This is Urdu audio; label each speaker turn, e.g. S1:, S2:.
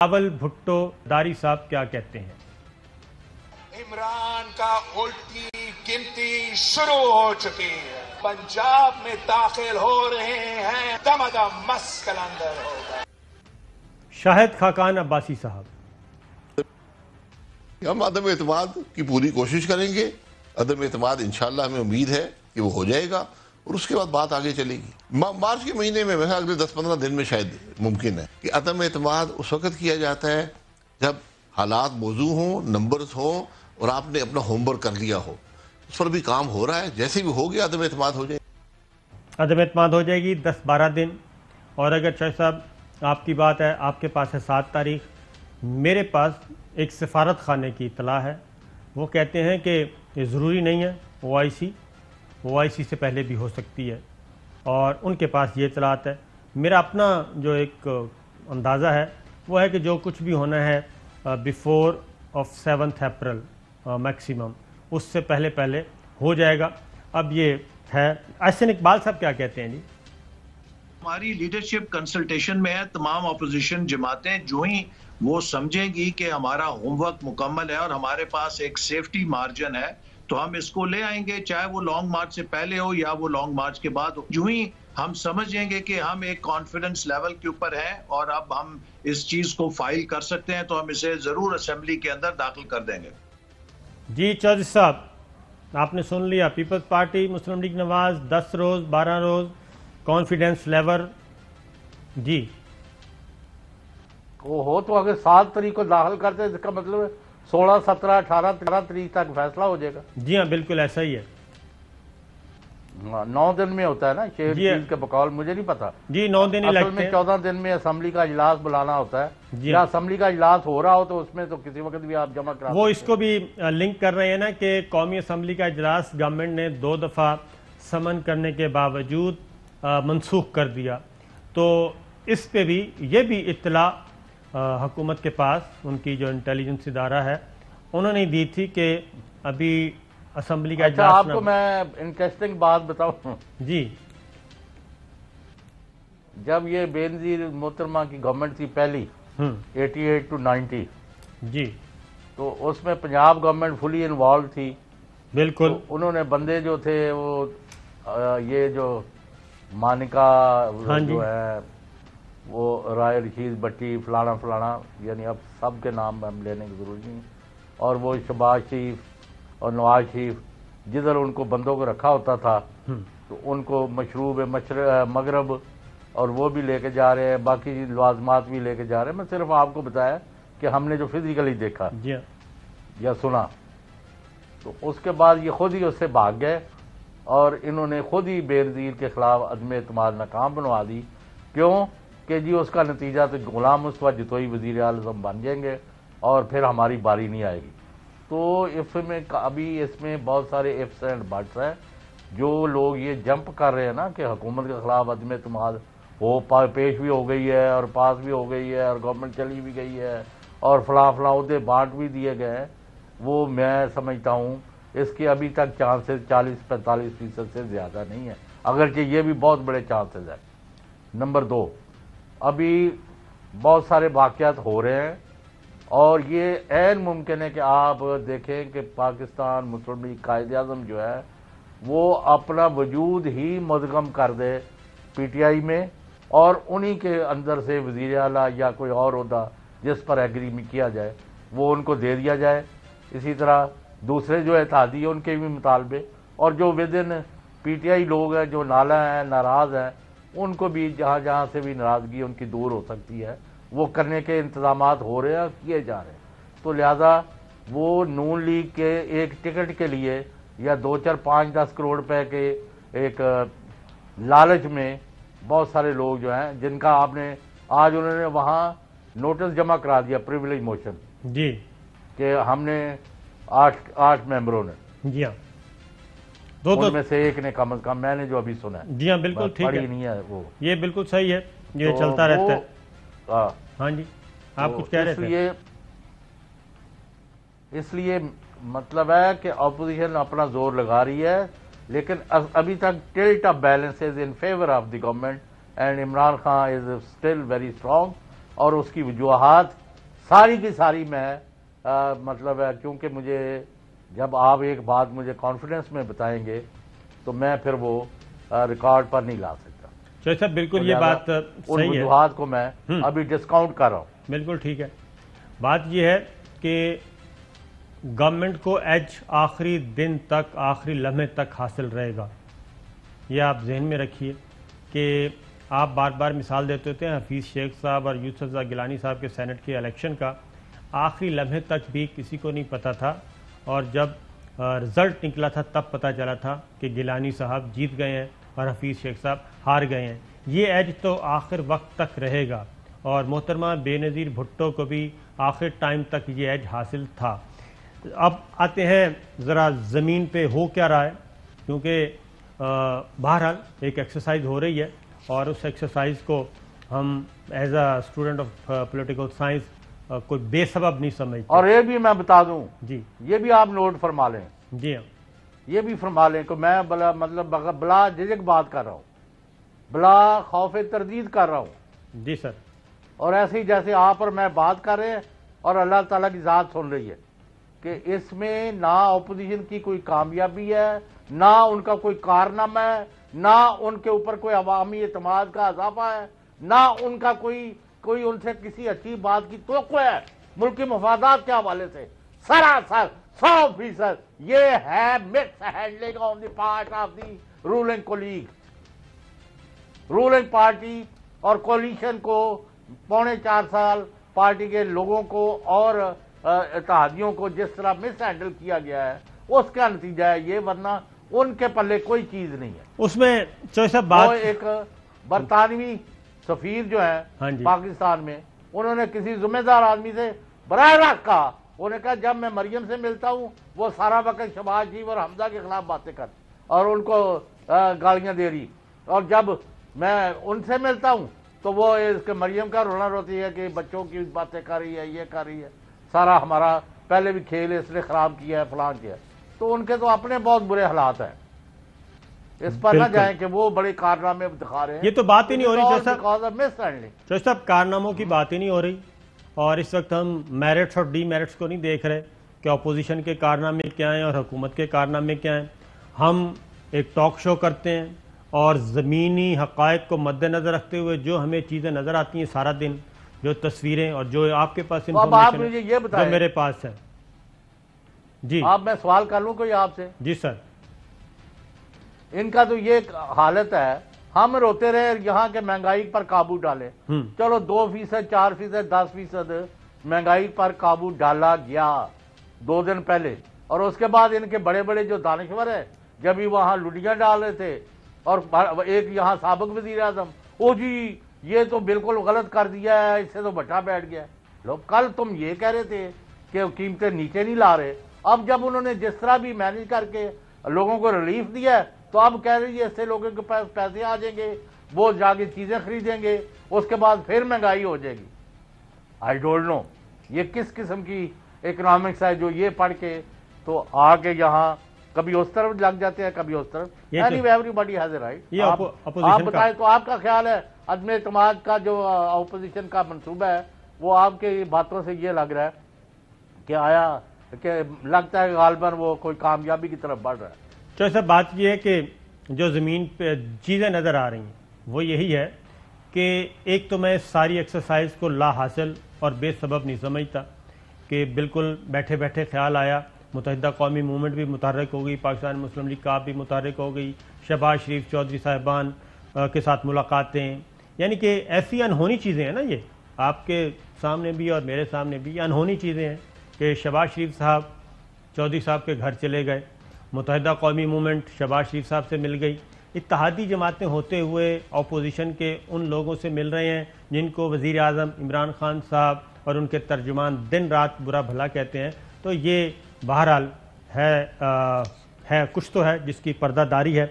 S1: بلاول بھٹو داری صاحب کیا کہتے ہیں؟
S2: عمران کا الٹی گنتی شروع ہو چکی ہے، پنجاب میں داخل ہو رہے ہیں، دم دم مس کلندر ہوگا۔
S1: شاہد خاقان عباسی صاحب:
S3: ہم عدم اعتماد کی پوری کوشش کریں گے۔ عدم اعتماد انشاءاللہ ہمیں امید ہے کہ وہ ہو جائے گا اور اس کے بعد بات آگے چلے گی۔ مارچ کے مہینے میں اگلے 10-15 دن میں شاید ممکن ہے کہ عدم اعتماد اس وقت کیا جاتا ہے جب حالات موضوع ہوں، نمبرز ہوں اور آپ نے اپنا ہوم ورک کر لیا ہو، اس پر بھی کام ہو رہا ہے، جیسے بھی ہو گیا عدم اعتماد ہو جائے گا۔
S1: عدم اعتماد ہو جائے گی 10-12 دن، اور اگر شاہد صاحب آپ کی بات ہے، آپ کے پاس ہے 7 تاریخ، میرے پاس ایک سفارت خانے کی اطلاع ہے، وہ کہتے ہیں کہ یہ ضروری نہیں ہے او آئی سی سے پہلے بھی ہو سکتی ہے، اور ان کے پاس یہ اطلاعات ہے۔ میرا اپنا جو ایک اندازہ ہے وہ ہے کہ جو کچھ بھی ہونا ہے بیفور آف 7 اپریل میکسیمم، اس سے پہلے ہو جائے گا۔ اب یہ ہے، احسن اقبال صاحب کیا کہتے ہیں؟ جی،
S4: ہماری لیڈرشپ کنسلٹیشن میں ہے، تمام اپوزیشن جماعتیں جو ہی وہ سمجھیں گی کہ ہمارا ہوم ورک مکمل ہے اور ہمارے پاس ایک سیفٹی مارجن ہے تو ہم اس کو لے آئیں گے، چاہے وہ لانگ مارچ سے پہلے ہو یا وہ لانگ مارچ کے بعد ہو۔ جو ہی ہم سمجھیں گے کہ ہم ایک کانفیڈنس لیول کے اوپر ہیں اور اب ہم اس چیز کو فائل کر سکتے ہیں تو ہم اسے ضرور اسمبلی کے اندر داخل کر دیں گے۔
S1: جی چودھری صاحب آپ نے سن لیا، پیپلز پارٹی مسلم لیگ نواز 10 روز 12 روز کانفیڈنس لیول۔ جی
S5: وہ ہو تو اگر 7 تاریخ کو داخل کرتے ہیں، اس کا مطلب ہے 16، 17، 18، 13 تاریخ تک فیصلہ ہو جائے گا۔
S1: جی ہاں، بالکل ایسا ہی ہے۔
S5: 9 دن میں ہوتا ہے نا شیئر
S1: جی
S5: چیز کے بقول، مجھے نہیں پتا۔
S1: جی 9 دن ہی
S5: اصل
S1: لگتے
S5: میں
S1: ہیں۔
S5: 14 دن میں اسمبلی کا اجلاس بلانا ہوتا ہے،
S1: جی
S5: یا اسمبلی کا اجلاس ہو رہا ہو تو اس میں تو کسی وقت بھی آپ جمع کرا
S1: وہ
S5: سکتے
S1: اس کو بھی لنک کر رہے ہیں نا کہ قومی اسمبلی کا اجلاس گورنمنٹ نے 2 دفعہ سمن کرنے کے باوجود منسوخ کر دیا، تو اس پہ بھی یہ بھی اطلاع حکومت کے پاس، ان کی جو انٹیلیجنس ادارہ ہے انہوں نے دی تھی کہ ابھی اسمبلی کا
S5: اچھا
S1: اجلاس
S5: آپ کو میں انٹرسٹنگ بات بتاؤں،
S1: جی
S5: جب یہ بے نظیر محترمہ کی گورنمنٹ تھی پہلی 88 to 90،
S1: جی
S5: تو اس میں پنجاب گورنمنٹ فلی انوالو تھی۔
S1: بالکل۔
S5: تو انہوں نے بندے جو تھے وہ یہ جو مانکا
S1: ہاں جی
S5: جو ہے وہ رائے رشید بٹی فلانا، یعنی اب سب کے نام ہم لینے کی ضرورت نہیں، اور وہ شہباز شریف اور نواز شریف، جدھر ان کو بندوں کو رکھا ہوتا تھا تو ان کو مشروب مغرب اور وہ بھی لے کے جا رہے ہیں، باقی لوازمات بھی لے کے جا رہے ہیں۔ میں صرف آپ کو بتایا کہ ہم نے جو فزیکلی دیکھا
S1: جی
S5: یا سنا، تو اس کے بعد یہ خود ہی اس سے بھاگ گئے اور انہوں نے خود ہی بے نظیر کے خلاف عدم اعتماد ناکام بنوا دی۔ کیوں کہ جی اس کا نتیجہ تو غلام مصطفیٰ جتوئی وزیر اعظم بن جائیں گے اور پھر ہماری باری نہیں آئے گی۔ تو ابھی اس میں بہت سارے ifs اینڈ بٹس ہیں۔ جو لوگ یہ جمپ کر رہے ہیں نا کہ حکومت کے خلاف عدم اعتماد وہ پیش بھی ہو گئی ہے اور پاس بھی ہو گئی ہے اور گورنمنٹ چلی بھی گئی ہے اور فلاں عہدے بانٹ بھی دیے گئے ہیں، وہ میں سمجھتا ہوں اس کے ابھی تک چانسز 40-45% سے زیادہ نہیں ہے، اگرچہ یہ بھی بہت بڑے چانسز ہیں۔ نمبر 2، ابھی بہت سارے واقعات ہو رہے ہیں اور یہ عین ممکن ہے کہ آپ دیکھیں کہ پاکستان مسلم لیگ قائد اعظم جو ہے وہ اپنا وجود ہی مدغم کر دے پی ٹی آئی میں، اور انہی کے اندر سے وزیر اعلیٰ یا کوئی اور عہدہ جس پر ایگریمنٹ کیا جائے وہ ان کو دے دیا جائے۔ اسی طرح دوسرے جو اتحادی ہیں ان کے بھی مطالبے، اور جو ودن پی ٹی آئی لوگ ہیں جو نالا ہیں، ناراض ہیں، ان کو بھی جہاں سے بھی ناراضگی ان کی دور ہو سکتی ہے وہ کرنے کے انتظامات ہو رہے ہیں، کیے جا رہے ہیں۔ تو لہذا وہ نون لیگ کے ایک ٹکٹ کے لیے یا 2-4-5-10 کروڑ روپے کے ایک لالچ میں بہت سارے لوگ جو ہیں جن کا آپ نے آج انہوں نے وہاں نوٹس جمع کرا دیا، پریویلیج موشن،
S1: جی
S5: کہ ہم نے 8 ممبروں نے،
S1: جی ہاں،
S5: ان میں سے ایک نے کم از کم، میں نے جو ابھی سنا ہے،
S1: جی ہاں بالکل ٹھیک
S5: پڑھی
S1: ہے،
S5: نہیں ہے وہ،
S1: یہ بالکل صحیح ہے، یہ
S5: تو
S1: چلتا رہتا ہے۔
S5: ہاں
S1: جی آپ کچھ کہہ رہے تھے؟
S5: اس لیے مطلب ہے کہ اپوزیشن اپنا زور لگا رہی ہے، لیکن ابھی تک tilt of balance is in favour of the government and Imran Khan is still very strong, اور اس کی وجوہات ساری کی ساری میں مطلب ہے کیونکہ مجھے جب آپ ایک بات مجھے کانفیڈنس میں بتائیں گے تو میں پھر وہ ریکارڈ پر نہیں لا سکتا.
S1: چوہدری صاحب بالکل یہ بات
S5: ان
S1: صحیح ہے.
S5: وجوہات کو میں ابھی ڈسکاؤنٹ کر رہا ہوں.
S1: بالکل ٹھیک ہے. بات یہ ہے کہ گورنمنٹ کو ایج آخری دن تک آخری لمحے تک حاصل رہے گا. یہ آپ ذہن میں رکھیے کہ آپ بار بار مثال دیتے ہوتے ہیں حفیظ شیخ صاحب اور یوسف زئی گیلانی صاحب کے سینٹ کے الیکشن کا آخری لمحے تک بھی کسی کو نہیں پتا تھا, اور جب رزلٹ نکلا تھا تب پتہ چلا تھا کہ گیلانی صاحب جیت گئے ہیں اور حفیظ شیخ صاحب ہار گئے ہیں. یہ ایج تو آخر وقت تک رہے گا, اور محترمہ بے نظیر بھٹو کو بھی آخر ٹائم تک یہ ایج حاصل تھا. اب آتے ہیں ذرا زمین پہ ہو کیا رہا ہے, کیونکہ بہرحال ایک ایکسرسائز ہو رہی ہے اور اس ایکسرسائز کو ہم as a student of political science کوئی بے سبب نہیں سمجھتے.
S5: اور یہ بھی میں بتا دوں,
S1: جی
S5: یہ بھی آپ نوٹ فرما لیں,
S1: جی ہاں,
S5: یہ بھی فرما لیں کہ میں بلا جھجک بات کر رہا ہوں, بلا خوف تردید کر رہا ہوں.
S1: جی سر.
S5: اور ایسے ہی جیسے آپ اور میں بات کر رہے ہیں اور اللہ تعالیٰ کی ذات سن رہی ہے کہ اس میں نہ اپوزیشن کی کوئی کامیابی ہے, نہ ان کا کوئی کارنامہ ہے, نہ ان کے اوپر کوئی عوامی اعتماد کا اضافہ ہے, نہ ان کا کوئی ان سے کسی اچھی بات کی توقع ہے ملکی مفادات کے حوالے سے. سراسر 100% یہ ہے mix handling on the part of the ruling colleague. Ruling party اور کولیشن کو 4.25 سال پارٹی کے لوگوں کو اور اتحادیوں کو جس طرح مس ہینڈل کیا گیا ہے اس کا نتیجہ ہے یہ, ورنہ ان کے پلے کوئی چیز نہیں ہے. اس میں
S1: صاحب بات
S5: وہ ایک برطانوی سفیر جو ہیں پاکستان میں, انہوں نے کسی ذمہ دار آدمی سے براہ راست کہا, انہوں نے کہا جب میں مریم سے ملتا ہوں وہ سارا وقت شہباز شریف اور حمزہ کے خلاف باتیں کر اور ان کو گالیاں دے رہی, اور جب میں ان سے ملتا ہوں تو وہ اس کے مریم کا رونا روتی ہے کہ بچوں کی باتیں کر رہی ہے, یہ کر رہی ہے, سارا ہمارا پہلے بھی کھیل اس نے خراب کیا ہے, فلان کیا ہے. تو ان کے تو اپنے بہت برے حالات ہیں, اس پر نہ جائیں کہ وہ بڑے کارنامے دکھا رہے ہیں.
S1: یہ تو بات ہی نہیں ہو رہی
S5: جیسا
S1: صاحب, کارناموں کی بات ہی نہیں ہو رہی, اور اس وقت ہم میرٹس اور ڈی میرٹس کو نہیں دیکھ رہے کہ اپوزیشن کے کارنامے کیا ہیں اور حکومت کے کارنامے کیا ہیں. ہم ایک ٹاک شو کرتے ہیں اور زمینی حقائق کو مد نظر رکھتے ہوئے جو ہمیں چیزیں نظر آتی ہیں سارا دن, جو تصویریں اور جو آپ کے پاس
S5: انفارمیشن ہے یہ بتائیں
S1: جو میرے پاس ہے. جی
S5: آپ میں سوال کر لوں کوئی آپ سے.
S1: جی سر.
S5: ان کا تو یہ حالت ہے, ہم روتے رہے یہاں کے مہنگائی پر قابو ڈالے, چلو 2%, 4%, 10% مہنگائی پر قابو ڈالا گیا 2 دن پہلے, اور اس کے بعد ان کے بڑے بڑے جو دانشور ہیں جب ہی وہاں لڈیاں ڈال رہے تھے, اور ایک یہاں سابق وزیر اعظم, او جی یہ تو بالکل غلط کر دیا ہے, اس سے تو بٹا بیٹھ گیا. لوگ کل تم یہ کہہ رہے تھے کہ قیمتیں نیچے نہیں لا رہے, اب جب انہوں نے جس طرح بھی مینج کر کے لوگوں کو ریلیف دیا ہے تو اب کہہ رہی ہے اس سے لوگوں کے پاس پیسے آ جائیں گے, وہ جا کے چیزیں خریدیں گے, اس کے بعد پھر مہنگائی ہو جائے گی. آئی ڈونٹ نو یہ کس قسم کی اکنامکس ہے جو یہ پڑھ کے تو آ کے یہاں کبھی اس طرف لگ جاتے ہیں کبھی اس طرف. Every body has a right. آپ بتائیں تو آپ کا خیال ہے عدم اعتماد کا جو اپوزیشن کا منصوبہ ہے وہ آپ کی باتوں سے یہ لگ رہا ہے کہ آیا کہ لگتا ہے غالباً وہ کوئی کامیابی کی طرف بڑھ رہا ہے.
S1: چوہدری صاحب بات یہ ہے کہ جو زمین پہ چیزیں نظر آ رہی ہیں وہ یہی ہے کہ ایک تو میں ساری ایکسرسائز کو لا حاصل اور بے سبب نہیں سمجھتا کہ بالکل بیٹھے بیٹھے خیال آیا, متحدہ قومی موومنٹ بھی متحرک ہو گئی, پاکستان مسلم لیگ کاف بھی متحرک ہو گئی, شہباز شریف چودھری صاحبان کے ساتھ ملاقاتیں, یعنی کہ ایسی انہونی چیزیں ہیں نا, یہ آپ کے سامنے بھی اور میرے سامنے بھی انہونی چیزیں ہیں کہ شہباز شریف صاحب چودھری صاحب کے گھر چلے گئے, متحدہ قومی موومنٹ شہباز شریف صاحب سے مل گئی, اتحادی جماعتیں ہوتے ہوئے اپوزیشن کے ان لوگوں سے مل رہے ہیں جن کو وزیر اعظم عمران خان صاحب اور ان کے ترجمان دن رات برا بھلا کہتے ہیں. تو یہ بہرحال ہے کچھ تو ہے جس کی پردہ داری ہے.